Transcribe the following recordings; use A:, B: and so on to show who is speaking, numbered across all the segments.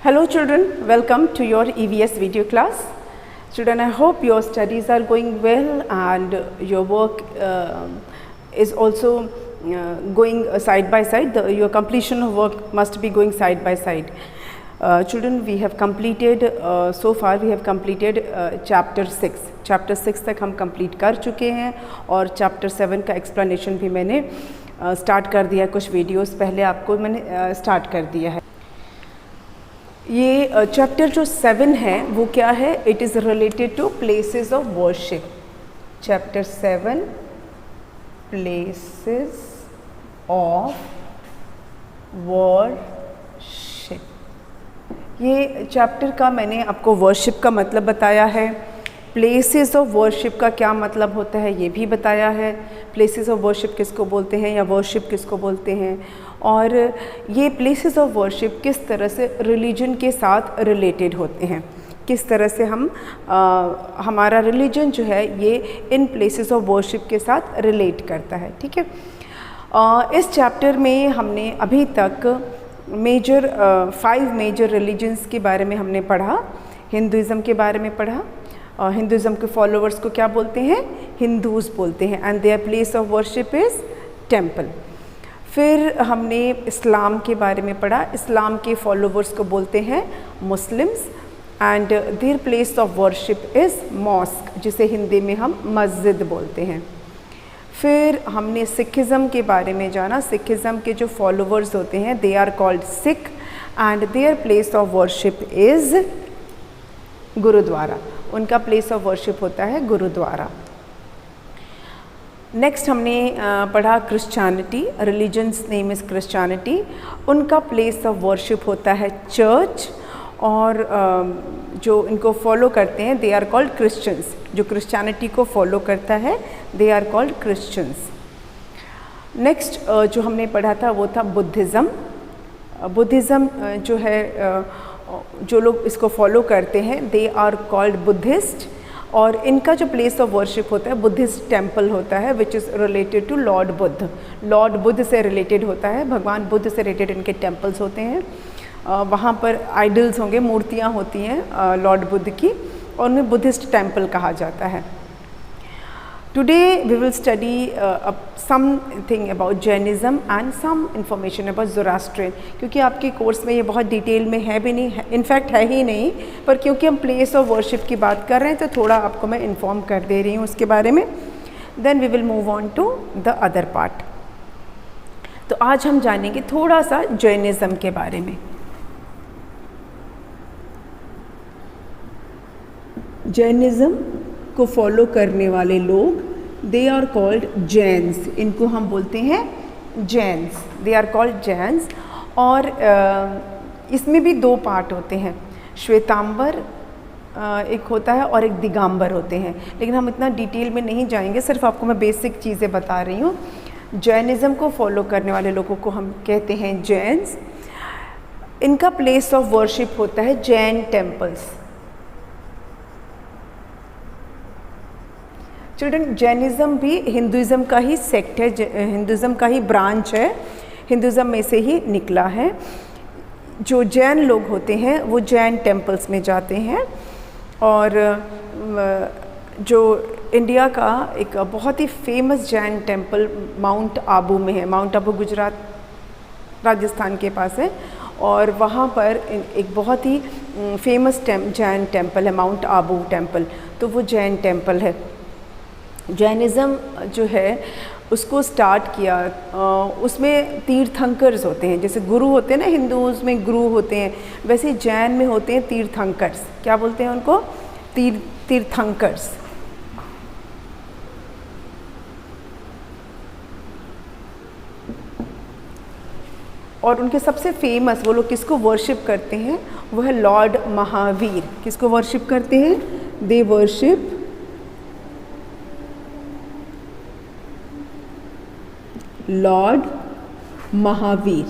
A: Hello children, welcome to your EVS video class. Children, I hope your studies are going well and your work is also going side by side. Your completion of work must be going side by side. Children, we have completed so far we have completed chapter 6. Chapter 6 तक हम complete कर चुके हैं और chapter 7 का explanation भी मैंने start कर दिया है. कुछ videos पहले आपको मैंने start कर दिया है. ये चैप्टर जो 7 है वो क्या है? It is related to places of worship. Chapter 7 places of worship. ये चैप्टर का मैंने आपको वर्शिप का मतलब बताया है. प्लेसेस ऑफ वर्शिप का क्या मतलब होता है ये भी बताया है. प्लेसेस ऑफ वर्शिप किसको बोलते हैं या वर्शिप किसको बोलते हैं, और ये प्लेसेस ऑफ वर्शिप किस तरह से रिलीजन के साथ रिलेटेड होते हैं, किस तरह से हम हमारा रिलीजन जो है ये इन प्लेसेस ऑफ वर्शिप के साथ रिलेट करता है. ठीक है. इस चैप्टर में हमने अभी तक 5 मेजर रिलीजन्स के बारे में हमने पढ़ा. हिंदुज़म के बारे में पढ़ा. हिंदुज़म के फॉलोअर्स को क्या बोलते हैं? हिंदूज़ बोलते हैं. And their place of worship is temple. फिर हमने इस्लाम के बारे में पढ़ा. इस्लाम के फॉलोवर्स को बोलते हैं Muslims and their place of worship is mosque, जिसे हिंदी में हम मस्जिद बोलते हैं. फिर हमने सिखिज़म के बारे में जाना. सिखिज़म के जो फॉलोवर्स होते हैं they are called Sikh and their place of worship is gurdwara. उनका प्लेस ऑफ वर्शिप होता है गुरुद्वारा. नेक्स्ट हमने पढ़ा Christianity. Religions name is Christianity. उनका प्लेस ऑफ वर्शिप होता है चर्च, और जो इनको फॉलो करते हैं दे आर कॉल्ड क्रिश्चियंस. जो क्रिश्चियनिटी को फॉलो करता है they are called Christians. Next जो हमने पढ़ा था वो था बुद्धिज़्म. बुद्धिज़्म जो है जो लोग इसको फॉलो करते हैं दे आर कॉल्ड बुद्धिस्ट, और इनका जो प्लेस ऑफ वर्शिप होता है बुद्धिस्ट टेम्पल होता है which is related to lord Buddha. Lord Buddha से रिलेटेड होता है. भगवान बुद्ध से रिलेटेड इनके टेम्पल्स होते हैं. वहाँ पर आइडल्स होंगे, मूर्तियाँ होती हैं लॉर्ड बुद्ध की, और उन्हें बुद्धिस्ट टेम्पल कहा जाता है. Today we will study something about Jainism and some information about Zoroastrian. क्योंकि आपके कोर्स में ये बहुत डिटेल में है भी नहीं, इनफैक्ट है ही नहीं, पर क्योंकि हम प्लेस ऑफ वर्शिप की बात कर रहे हैं तो थोड़ा आपको मैं इन्फॉर्म कर दे रही हूँ उसके बारे में. Then we will move on to the other part. तो आज हम जानेंगे थोड़ा सा जैनिज़्म के बारे में. जैनिज़्म को फॉलो करने वाले लोग दे आर कॉल्ड जैन्स. इनको हम बोलते हैं Jains. They are called Jains. और इसमें भी 2 पार्ट होते हैं. श्वेतांबर एक होता है और एक दिगंबर होते हैं, लेकिन हम इतना डिटेल में नहीं जाएंगे, सिर्फ आपको मैं बेसिक चीज़ें बता रही हूँ. जैनिज़्म को फॉलो करने वाले लोगों को हम कहते हैं जैन्स. इनका प्लेस ऑफ वर्शिप होता है जैन टेम्पल्स. चिल्ड्रन, जैनिज़्म भी हिंदुज़म का ही सेक्ट है, हिंदुज़म का ही ब्रांच है, हिंदुज़म में से ही निकला है. जो जैन लोग होते हैं वो जैन टेम्पल्स में जाते हैं. और जो इंडिया का एक बहुत ही famous Jain temple mount Abu में है. माउंट आबू गुजरात राजस्थान के पास है, और वहाँ पर एक बहुत ही फेमस जैन टेम्पल है माउंट आबू टेम्पल. तो वो जैन टेम्पल है. जैनिज़्म जो है उसको स्टार्ट किया, उसमें तीर्थंकर्स होते हैं. जैसे गुरु होते हैं ना, हिंदूज़ में गुरु होते हैं, वैसे जैन में होते हैं तीर्थंकर्स. क्या बोलते हैं उनको? तीर्थंकर्स. और उनके सबसे फेमस वो लोग किसको वर्शिप करते हैं? वो है लॉर्ड महावीर. किसको वर्शिप करते हैं? They worship Lord Mahavir.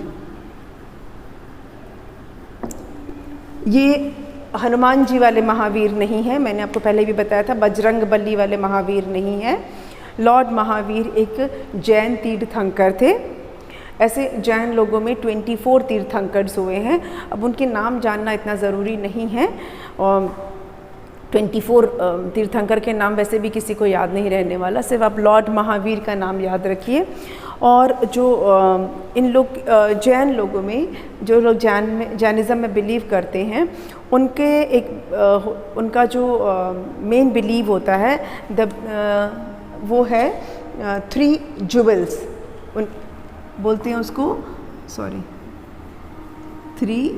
A: ये हनुमान जी वाले महावीर नहीं है, मैंने आपको पहले भी बताया था. बजरंग बली वाले महावीर नहीं है. लॉर्ड महावीर एक जैन तीर्थंकर थे. ऐसे जैन लोगों में 24 तीर्थंकर्स हुए हैं। अब उनके नाम जानना इतना ज़रूरी नहीं है, और 24 तीर्थंकर के नाम वैसे भी किसी को याद नहीं रहने वाला, सिर्फ आप लॉर्ड महावीर का नाम याद रखिए। और जो इन लोग जैन लोगों में, जो लोग जैनिज़्म में बिलीव करते हैं, उनके उनका जो मेन बिलीव होता है वो है 3 jewels, बोलते हैं उसको, 3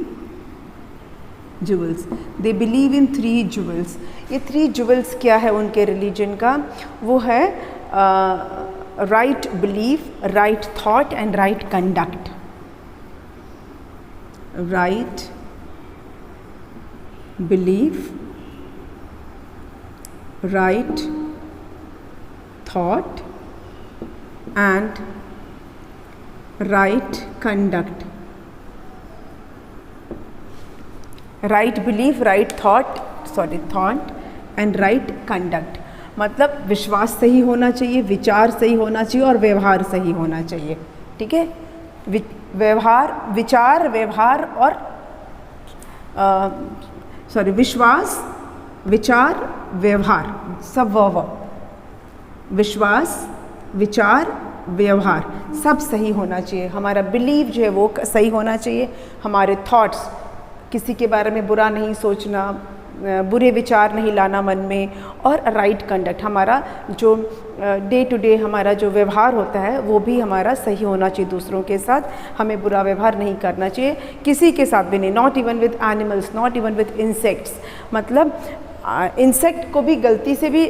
A: jewels, they believe in 3 jewels। ये 3 jewels क्या है उनके रिलीजन का? वो है right belief, right thought and right conduct. Right belief, right thought and right conduct. Right belief, right thought and right conduct, मतलब विश्वास सही होना चाहिए, विचार सही होना चाहिए और व्यवहार सही होना चाहिए। ठीक है, विचार, व्यवहार और विश्वास, विचार, व्यवहार, सब विश्वास, विचार, व्यवहार सब सही होना चाहिए। हमारा बिलीव जो है वो सही होना चाहिए, हमारे थॉट्स, किसी के बारे में बुरा नहीं सोचना, बुरे विचार नहीं लाना मन में, और राइट कंडक्ट, हमारा जो डे टू डे हमारा जो व्यवहार होता है वो भी हमारा सही होना चाहिए। दूसरों के साथ हमें बुरा व्यवहार नहीं करना चाहिए, किसी के साथ भी नहीं, not even with animals, not even with insects. मतलब इंसेक्ट को भी गलती से भी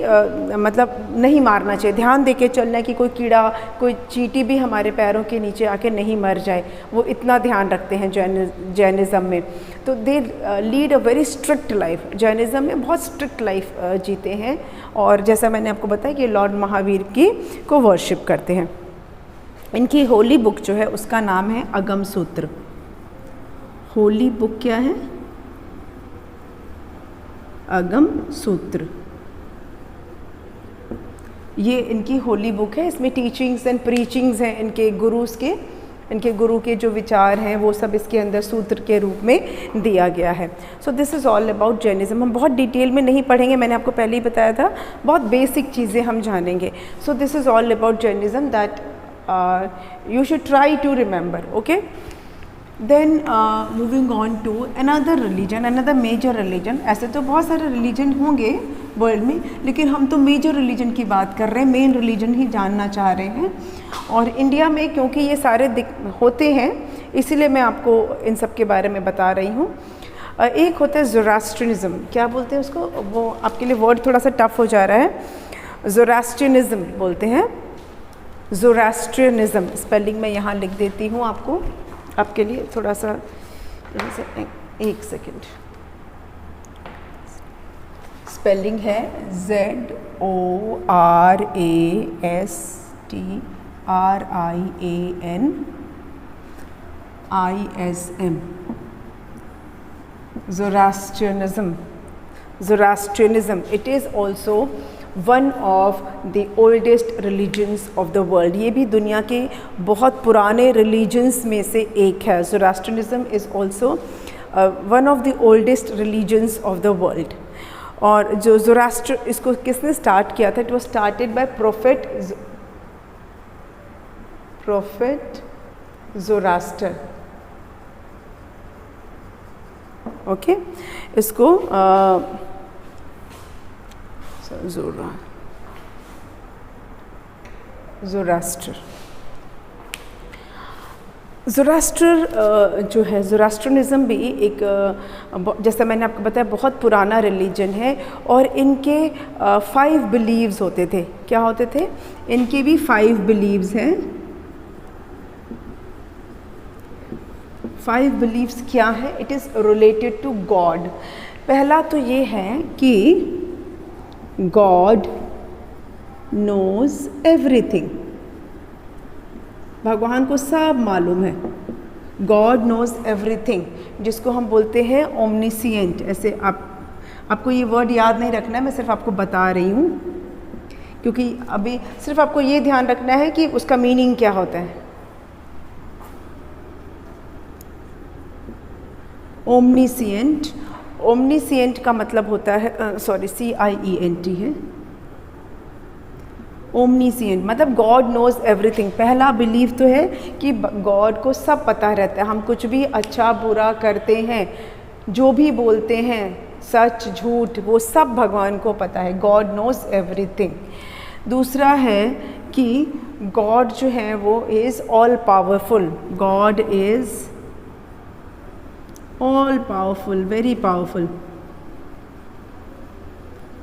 A: मतलब नहीं मारना चाहिए, ध्यान देके चलना है कि कोई कीड़ा, कोई चींटी भी हमारे पैरों के नीचे आके नहीं मर जाए, वो इतना ध्यान रखते हैं जैनिज़्म में। तो they lead a very strict life, Jainism में बहुत स्ट्रिक्ट लाइफ जीते हैं। और जैसा मैंने आपको बताया कि लॉर्ड महावीर की को वर्शिप करते हैं। इनकी होली बुक जो है उसका नाम है अगम सूत्र। होली बुक क्या है? अगम सूत्र। ये इनकी होली बुक है, इसमें टीचिंग्स एंड प्रीचिंग्स हैं इनके गुरुस के, इनके गुरु के जो विचार हैं वो सब इसके अंदर सूत्र के रूप में दिया गया है। So this is all about Jainism. हम बहुत डिटेल में नहीं पढ़ेंगे, मैंने आपको पहले ही बताया था, बहुत बेसिक चीज़ें हम जानेंगे। सो this is all about Jainism that you should try to remember, okay? Then moving on to another religion, another major religion। ऐसे तो बहुत सारे रिलीजन होंगे वर्ल्ड में, लेकिन हम तो मेजर रिलीजन की बात कर रहे हैं, मेन रिलीजन ही जानना चाह रहे हैं। और इंडिया में क्योंकि ये सारे होते हैं, इसीलिए मैं आपको इन सब के बारे में बता रही हूँ। एक होता है ज़ोरास्ट्रियनिज़्म, क्या बोलते हैं उसको, वो आपके लिए वर्ड थोड़ा सा टफ हो जा रहा है, ज़ोरास्ट्रियनिज़्म बोलते हैं। ज़ोरास्ट्रियनिज़्म स्पेलिंग मैं यहाँ लिख देती हूँ आपके लिए, थोड़ा सा एक सेकेंड। स्पेलिंग है ZORASTRIANISM, Zoroastrianism. Zoroastrianism, it is also one of the oldest religions of the world। ये भी दुनिया के बहुत पुराने religions में से एक है। Zoroastrianism is also one of the oldest religions of the world। और जो ज़ोरास्ट्र, इसको किसने स्टार्ट किया था? It was started by prophet Zoroaster. Okay, इसको ज़ोरास्ट्र जो है, ज़ोरास्ट्रियनिज़्म भी एक, जैसा मैंने आपको बताया, बहुत पुराना रिलीजन है। और इनके 5 बिलीव्स होते थे। क्या होते थे? इनके भी 5 बिलीव्स हैं। 5 बिलीव्स क्या है? It is related to God. पहला तो ये है कि गॉड नोज़ एवरीथिंग, भगवान को सब मालूम है। गॉड नोज़ एवरीथिंग, जिसको हम बोलते हैं ओमनिसिएंट। ऐसे आपको ये वर्ड याद नहीं रखना है, मैं सिर्फ आपको बता रही हूँ, क्योंकि अभी सिर्फ आपको ये ध्यान रखना है कि उसका मीनिंग क्या होता है। ओमनीसिएंट, ओमनीसिएंट का मतलब होता है CIENT है। ओमनीसिएंट मतलब गॉड नोज एवरीथिंग। पहला बिलीव तो है कि गॉड को सब पता रहता है, हम कुछ भी अच्छा बुरा करते हैं, जो भी बोलते हैं, सच झूठ, वो सब भगवान को पता है, गॉड नोज एवरीथिंग। दूसरा है कि गॉड जो है वो is all powerful, God is all powerful, very powerful,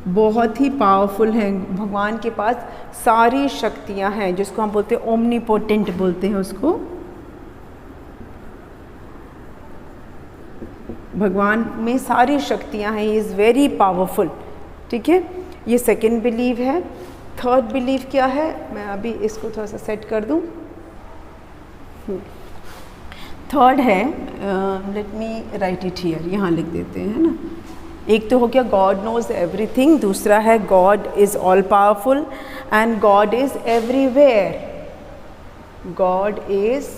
A: बहुत ही पावरफुल हैं। भगवान के पास सारी शक्तियां हैं, जिसको हम बोलते हैं ओमनीपोटेंट बोलते हैं उसको। भगवान में सारी शक्तियां हैं, ही इज़ वेरी पावरफुल। ठीक है, ये सेकंड बिलीव है। थर्ड बिलीव क्या है, मैं अभी इसको थोड़ा सा सेट कर दूं। थर्ड है, let me right it here, यहाँ लिख देते हैं ना। एक तो हो गया गॉड नोज एवरीथिंग, दूसरा है God is all powerful and God is everywhere, God is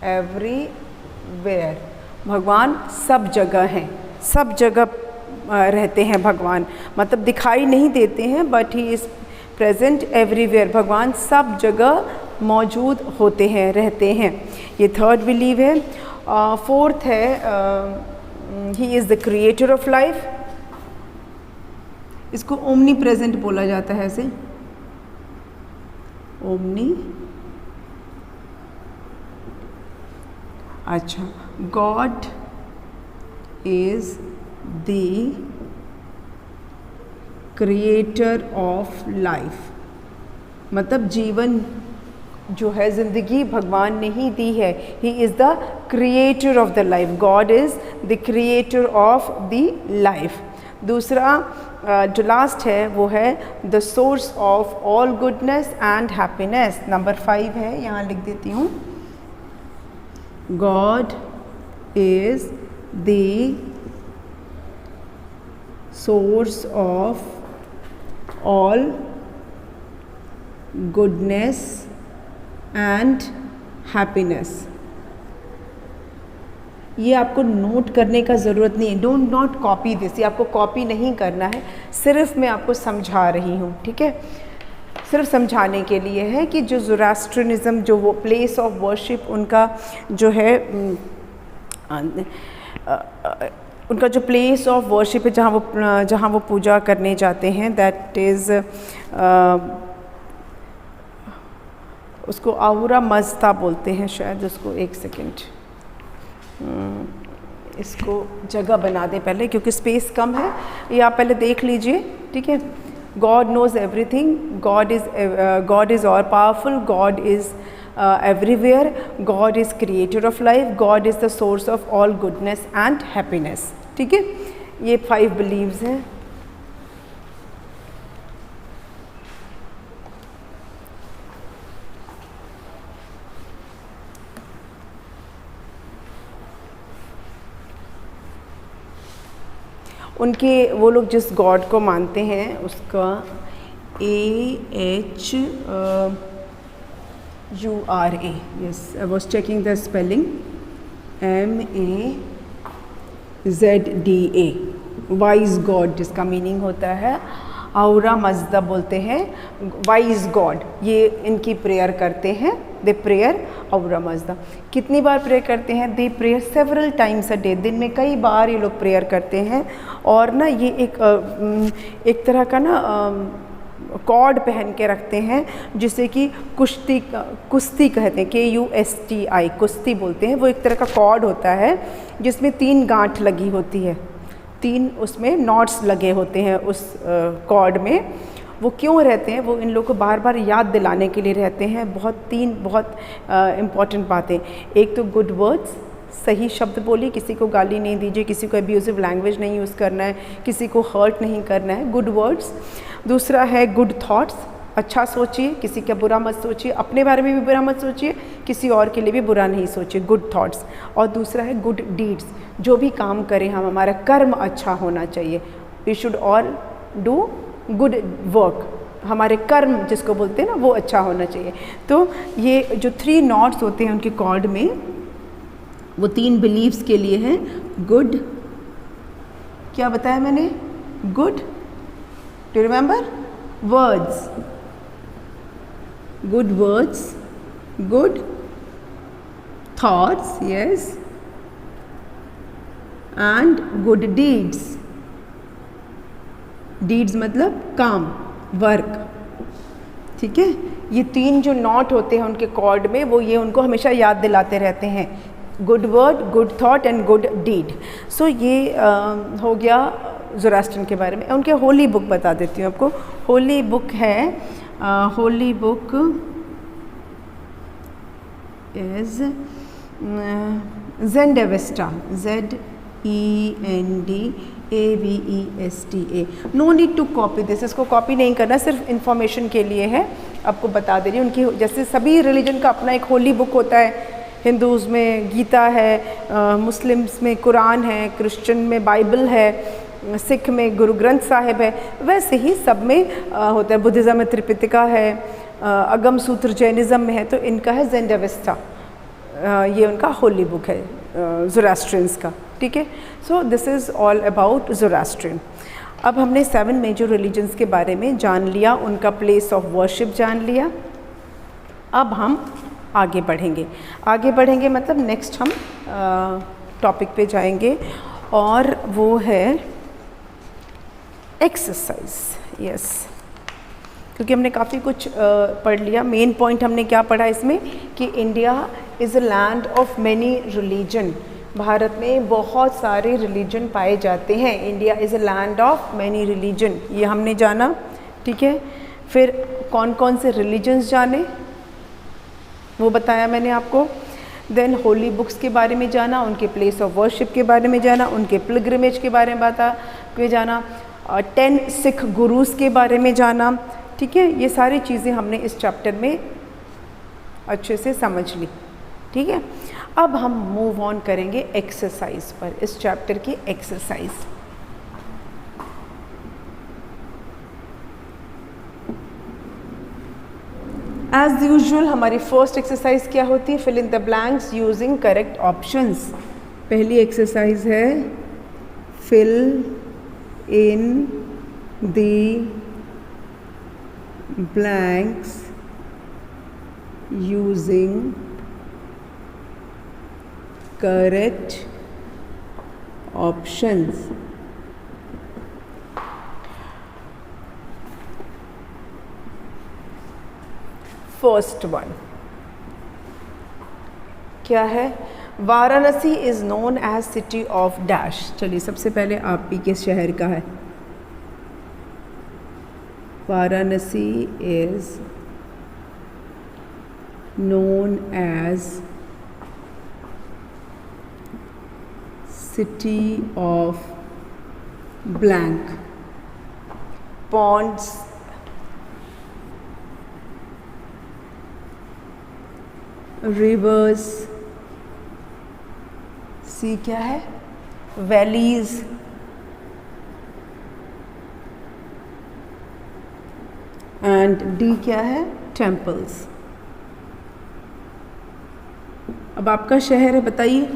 A: everywhere. भगवान सब जगह हैं, सब जगह रहते हैं भगवान, मतलब दिखाई नहीं देते हैं, but he is present everywhere. भगवान सब जगह मौजूद होते हैं, रहते हैं। ये थर्ड बिलीव है। फोर्थ है, he is the creator of life. इसको ओमनी प्रेजेंट बोला जाता है, ऐसे ओमनी। अच्छा, God is the creator of life, मतलब जीवन जो है, ज़िंदगी भगवान ने ही दी है। He is the creator of the life, God is the creator of the life. दूसरा जो लास्ट है वो है the source of all goodness and happiness. Number 5 है, यहाँ लिख देती हूँ, God is the source of all goodness and happiness. ये आपको नोट करने का ज़रूरत नहीं है, डोंट नॉट कॉपी दिस, ये आपको कॉपी नहीं करना है, सिर्फ मैं आपको समझा रही हूँ। ठीक है, सिर्फ समझाने के लिए है कि जो ज़ोरास्ट्रियनिज़्म, जो वो प्लेस ऑफ वर्शिप उनका जो है, उनका जो प्लेस ऑफ वर्शिप है, जहाँ वो पूजा करने जाते हैं, दैट इज़ उसको आहुरा मज़दा बोलते हैं शायद उसको। एक सेकेंड, इसको जगह बना दें पहले, क्योंकि स्पेस कम है, ये आप पहले देख लीजिए। ठीक है, God knows everything, God is all powerful, God is everywhere, God is creator of life, God is the source of all goodness and happiness. ठीक है, ये 5 बिलीव्स हैं। उनके, वो लोग जिस गॉड को मानते हैं उसका AHURA, yes, I was checking the spelling, MAZDA, wise God, जिसका मीनिंग होता है आहुरा मज़दा बोलते हैं, वाइज गॉड। ये इनकी प्रेयर करते हैं, दे प्रेयर आहुरा मज़दा। कितनी बार प्रेयर करते हैं? They prayer several times a day, दिन में कई बार ये लोग प्रेयर करते हैं। और ना ये एक तरह का ना कॉर्ड पहन के रखते हैं, जिसे कि कुश्ती कहते हैं, KUSTI, कुश्ती बोलते हैं। वो एक तरह का कॉर्ड होता है जिसमें 3 गांठ लगी होती है, 3 उसमें नॉट्स लगे होते हैं उस कॉर्ड में। वो क्यों रहते हैं? वो इन लोगों को बार बार याद दिलाने के लिए रहते हैं। 3 बहुत इम्पॉर्टेंट बातें। एक तो गुड वर्ड्स, सही शब्द बोलिए, किसी को गाली नहीं दीजिए, किसी को अब्यूजिव लैंग्वेज नहीं यूज़ करना है, किसी को हर्ट नहीं करना है, गुड वर्ड्स। दूसरा है गुड थॉट्स, अच्छा सोचिए, किसी का बुरा मत सोचिए, अपने बारे में भी बुरा मत सोचिए, किसी और के लिए भी बुरा नहीं सोचिए, गुड थॉट्स। और दूसरा है गुड डीड्स, जो भी काम करें हम, हमारा कर्म अच्छा होना चाहिए। We should all do good work, हमारे कर्म जिसको बोलते हैं ना, वो अच्छा होना चाहिए। तो ये जो 3 नॉट्स होते हैं उनके कॉर्ड में, वो 3 बिलीव्स के लिए हैं। गुड, क्या बताया मैंने? Good, do remember? Words, good words, good thoughts, yes, and good deeds. Deeds मतलब काम, वर्क, ठीक है। ये 3 जो नॉट होते हैं उनके कॉर्ड में, वो ये उनको हमेशा याद दिलाते रहते हैं, good word, good thought and good deed. So ये हो गया ज़ोरास्ट्रियन के बारे में। उनके होली बुक बता देती हूँ आपको। होली बुक है, holy book is Zendavesta, ZENDAVESTA। No need to copy this, इसको कॉपी नहीं करना, सिर्फ इन्फॉर्मेशन के लिए है, आपको बता दे रही हूँ। उनकी जैसे सभी रिलीजन का अपना एक होली बुक होता है। हिंदूज़ में गीता है, मुस्लिम्स में कुरान है, क्रिश्चियन में बाइबल है, सिख में गुरु ग्रंथ साहिब है, वैसे ही सब में होता है। बुद्धिज़्म में त्रिपिटिका है, अगम सूत्र जैनिज़्म में है, तो इनका है ज़ेंडेवेस्टा, ये उनका होली बुक है ज़ोरास्ट्रियंस का, ठीक है। So this is all about Zoroastrian. अब हमने 7 मेजर रिलीजन्स के बारे में जान लिया, उनका प्लेस ऑफ वर्शिप जान लिया। अब हम आगे बढ़ेंगे, आगे बढ़ेंगे मतलब नेक्स्ट हम टॉपिक पे जाएंगे, और वो है एक्सरसाइज। यस, क्योंकि हमने काफ़ी कुछ पढ़ लिया। मेन पॉइंट हमने क्या पढ़ा इसमें कि India is a land of many religion. Bharat में बहुत सारे रिलीजन पाए जाते हैं। India is a land of many religion, ये हमने जाना, ठीक है। फिर कौन कौन से रिलीजन्स जाने वो बताया मैंने आपको। देन होली बुक्स के बारे में जाना, उनके प्लेस ऑफ वर्शिप के बारे में जाना, उनके पिलग्रिमेज के बारे में जाना, 10 सिख गुरुज़ के बारे में जाना, ठीक है। ये सारी चीज़ें हमने इस चैप्टर में अच्छे से समझ ली, ठीक है। अब हम मूव ऑन करेंगे एक्सरसाइज पर, इस चैप्टर की एक्सरसाइज। एज यूजुअल हमारी फर्स्ट एक्सरसाइज क्या होती है? Fill in the blanks using correct options. पहली एक्सरसाइज है fill in the blanks using correct options. First one क्या है? Varanasi is known as city of dash. चलिए सबसे पहले आप भी किस शहर का है? Varanasi is known as city of blank. Ponds, rivers, sea क्या है? वैलीज, एंड डी क्या है? टेम्पल्स। अब आपका शहर है, बताइए,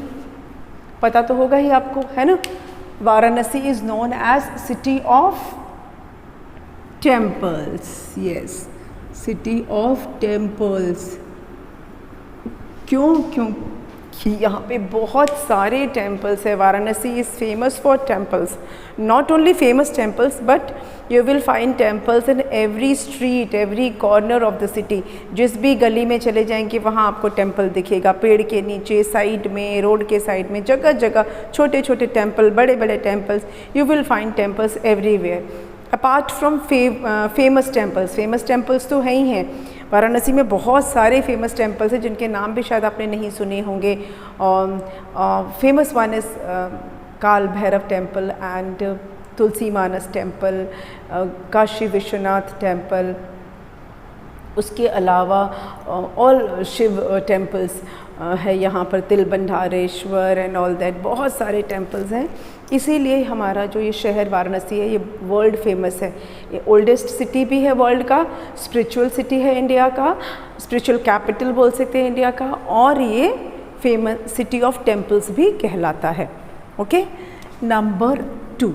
A: पता तो होगा ही आपको, है ना? Varanasi is known as city of temples. Yes, city of temples. क्यों? क्योंकि यहाँ पे बहुत सारे टेम्पल्स है। Varanasi is famous for temples, not only famous temples but you will find temples in every street, every corner of the city. जिस भी गली में चले जाएंगे वहाँ आपको टेम्पल दिखेगा, पेड़ के नीचे, साइड में, रोड के साइड में, जगह जगह छोटे छोटे टेम्पल, बड़े बड़े temples. You will find temples everywhere apart from famous temples. Famous temples तो है ही हैं, वाराणसी में बहुत सारे फेमस टेम्पल्स हैं जिनके नाम भी शायद आपने नहीं सुने होंगे। फेमस वन इज़ काल Bhairav temple and Tulsi Manas temple, Kashi Vishwanath temple. उसके अलावा ऑल शिव टेम्पल्स है यहाँ पर, तिलबंधारेश्वर एंड ऑल दैट, बहुत सारे टेम्पल्स हैं। इसीलिए हमारा जो ये शहर वाराणसी है ये वर्ल्ड फेमस है। ये ओल्डेस्ट सिटी भी है वर्ल्ड का, स्पिरिचुअल सिटी है इंडिया का, स्पिरिचुअल कैपिटल बोल सकते हैं इंडिया का, और ये फेमस सिटी ऑफ टेम्पल्स भी कहलाता है। ओके, नंबर 2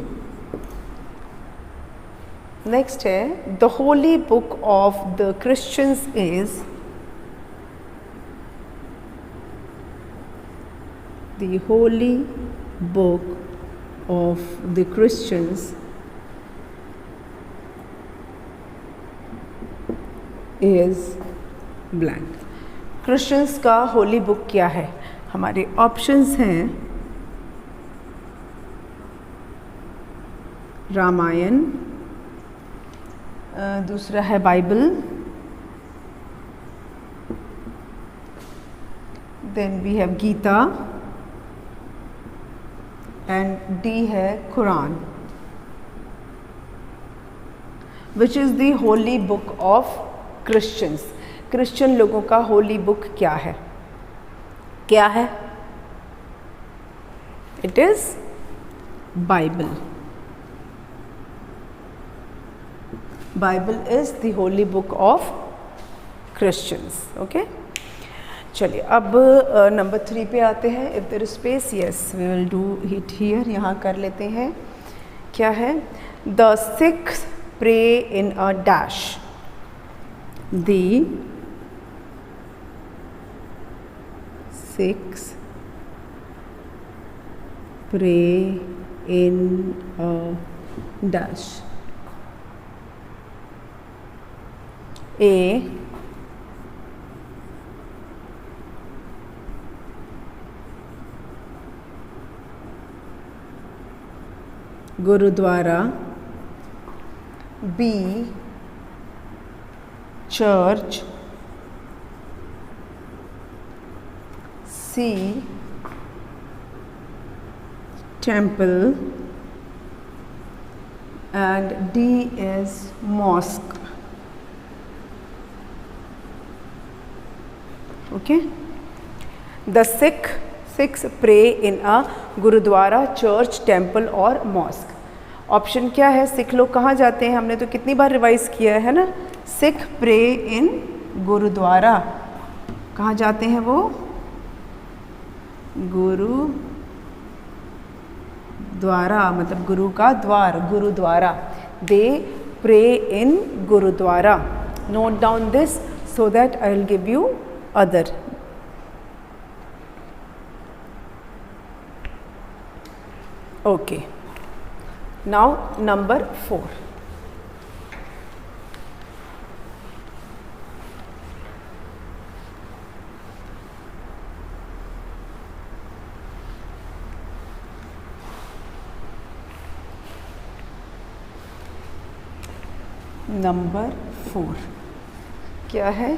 A: नेक्स्ट है, the Holi book of the Christians is, the Holi book of the Christians is blank। Christians का होली बुक क्या है? हमारे ऑप्शंस हैं रामायण, दूसरा है Bible, then we have Gita and D है Quran. Which is the holy book of Christians? Christian लोगों का होली बुक क्या है? क्या है? It is Bible. Bible is the holy book of Christians. Okay, चलिए अब नंबर 3 पे आते हैं। If there is space, yes we will do it here. यहाँ कर लेते हैं। क्या है? The Sikhs pray in a dash. The Sikhs pray in a dash. A gurdwara, B church, C temple and D is mosque. Okay, the Sikhs pray in a gurdwara, church, temple और mosque. Option क्या है? सिख लोग कहाँ जाते हैं? हमने तो कितनी बार रिवाइज किया है ना। सिख प्रे इन गुरुद्वारा, कहाँ जाते हैं वो? गुरु द्वारा, मतलब गुरु का द्वार, gurudwara. They pray in gurudwara. Note down this so that I will give you other. Okay, now number 4. Number 4 क्या है?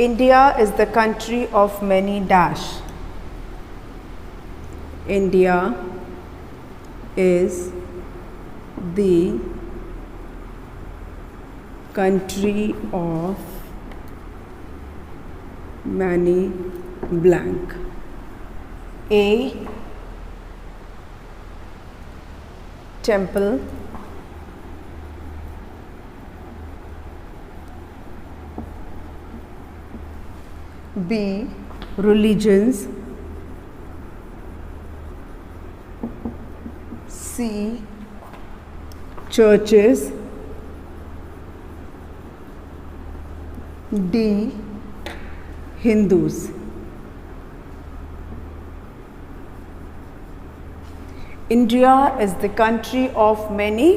A: India is the country of many dash. India is the country of many blank. A temple, B religions, C churches, D Hindus. India is the country of many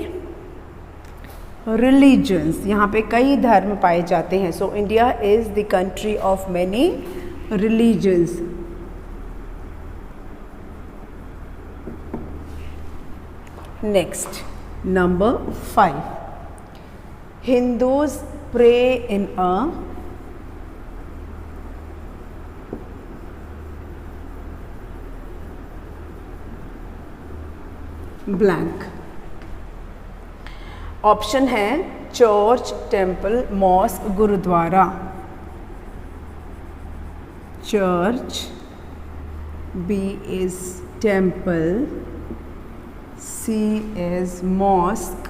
A: religions. यहाँ पे कई धर्म पाए जाते हैं. So India is the country of many religions. Next, number 5. Hindus pray in a blank. Option है church, temple, mosque, gurudwara. Church, B is temple, C is mosque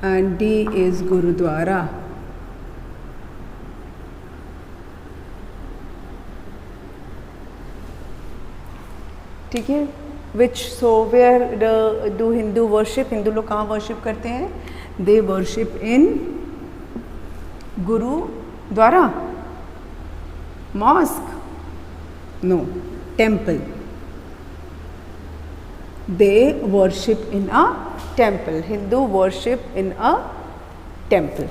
A: and D is gurudwara. ठीक है। Which so where do Hindu worship, Hindu लोग कहाँ worship करते हैं? दे worship in gurdwara, mosque, no, temple. They worship in a temple, Hindu worship in a temple.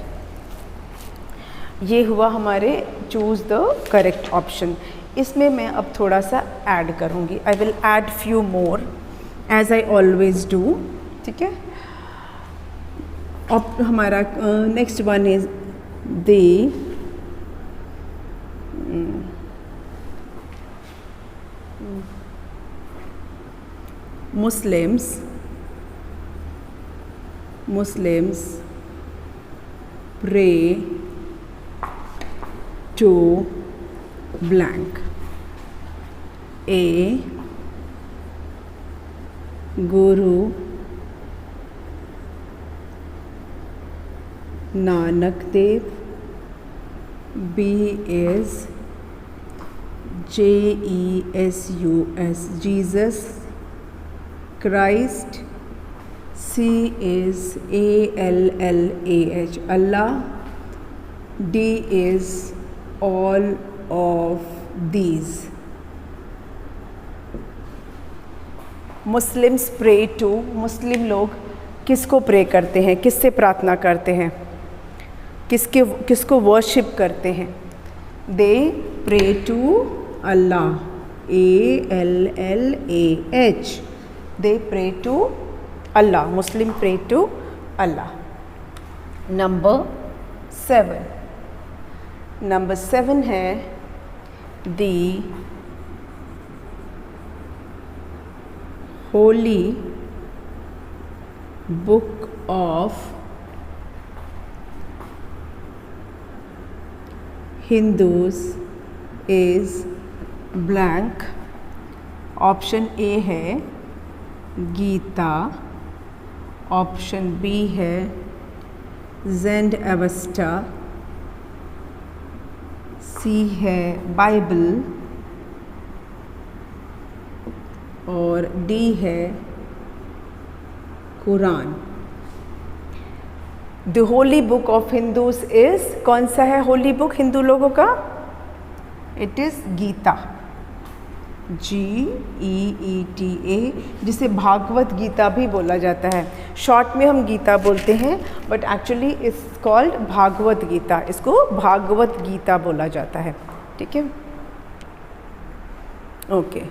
A: ये हुआ हमारे choose the correct option. इसमें मैं अब थोड़ा सा ऐड करूँगी, I will add few more as I always do, ठीक है। अब हमारा next one is the Muslims pray to blank. A. Guru Nanak Dev. B is Jesus, Jesus Christ. C is ALLAH, Allah. D is all of these. Muslims pray to, Muslim लोग किसको pray करते हैं, किससे प्रार्थना करते हैं, किसको worship करते हैं? They pray to Allah, ALLAH, they pray to Allah, Muslim pray to Allah. Number 7 है the holy book of Hindus is blank. Option A है गीता, ऑप्शन बी है ज़ेंड एवेस्टा, सी है बाइबल और डी है Quran. The Holi book of Hindus is, कौन सा है होली बुक हिंदू लोगों का? इट इज़ गीता, GEETA, जिसे भागवत गीता भी बोला जाता है। शॉर्ट में हम गीता बोलते हैं but actually it's called Bhagavad Gita, इसको भागवत गीता बोला जाता है, ठीक है। ओके,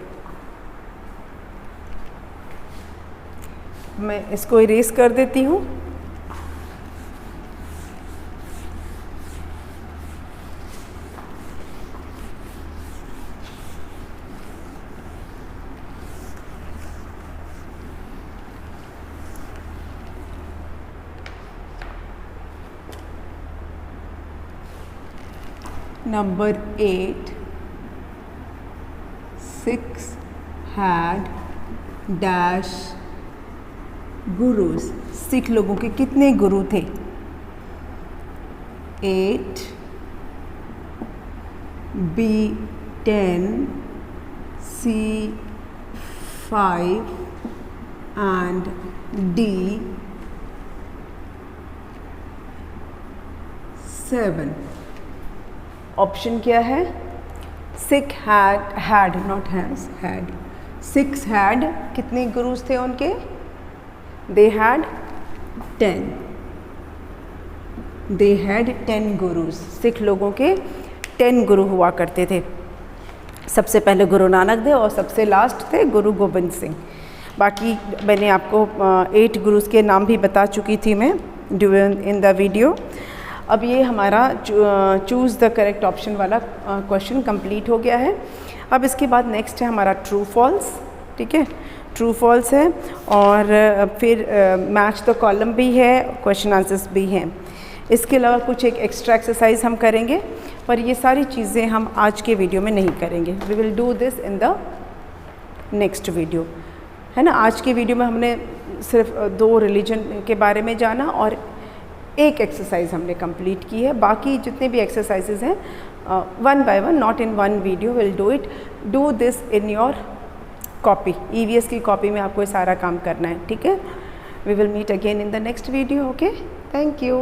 A: मैं इसको इरेज कर देती हूँ। Number 8, 6 had dash gurus. Sikh लोगों के कितने गुरु थे? 8, B 10, C 5 and D 7। Option क्या है? Sikh had not has, had, 6 had, कितने गुरुज थे उनके? They had 10, they had 10 gurus. Sikh लोगों के 10 गुरु हुआ करते थे। सबसे पहले गुरु नानक देव और सबसे लास्ट थे गुरु गोबिंद सिंह। बाकी मैंने आपको 8 गुरुज के नाम भी बता चुकी थी मैं इन द वीडियो। अब ये हमारा चूज़ द करेक्ट ऑप्शन वाला क्वेश्चन कंप्लीट हो गया है। अब इसके बाद नेक्स्ट है हमारा ट्रू फॉल्स, ठीक है। ट्रू फॉल्स है और फिर मैच द कॉलम भी है, क्वेश्चन आंसर्स भी हैं। इसके अलावा कुछ एक एक्स्ट्रा एक्सरसाइज हम करेंगे, पर ये सारी चीज़ें हम आज के वीडियो में नहीं करेंगे। We will do this in the next video, है ना। आज के वीडियो में हमने सिर्फ 2 रिलीजन के बारे में जाना और एक एक्सरसाइज हमने कंप्लीट की है। बाकी जितने भी एक्सरसाइजेज हैं 1 by 1, not in 1 video, will do it, do this in your copy, EVS की कॉपी में आपको ये सारा काम करना है, ठीक है। We will meet again in the next video, okay, thank you.